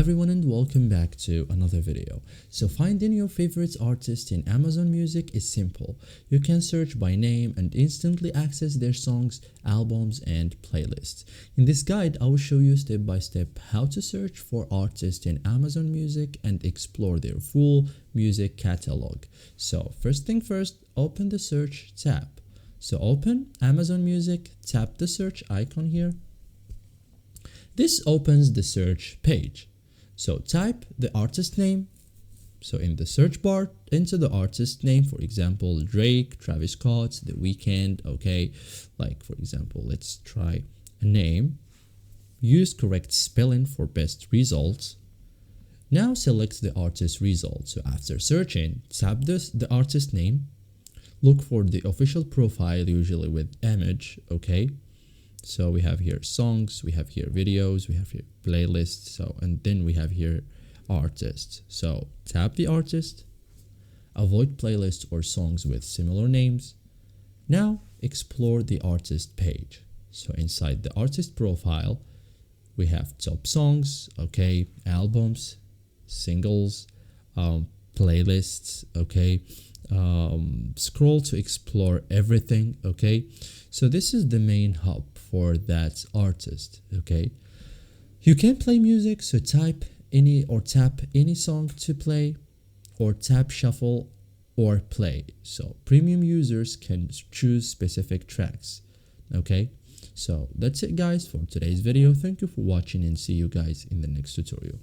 everyone and welcome back to another video. So finding your favorite artist in Amazon Music is simple. You can search by name and instantly access their songs, albums and playlists. In this guide, I will show you step by step how to search for artists in Amazon Music and explore their full music catalog. So first thing first, open the search tab. So open Amazon Music, tap the search icon here. This opens the search page. So type the artist name. So in the search bar, enter the artist name, for example, Drake, Travis Scott, The Weeknd, okay? Like for example, let's try a name. Use correct spelling for best results. Now select the artist result. So after searching, tap the artist name. Look for the official profile, usually with image, okay? So we have here songs, we have here videos, we have here playlists, so and then we have here artists. So tap the artist, avoid playlists or songs with similar names. Now explore the artist page. So inside the artist profile, we have top songs, okay, albums, singles, playlists, okay. Scroll to explore everything, okay. So this is the main hub for that artist, okay. You can play music, so type any or tap any song to play, or tap shuffle or play. So premium users can choose specific tracks, okay. So that's it guys for today's video. Thank you for watching and see you guys in the next tutorial.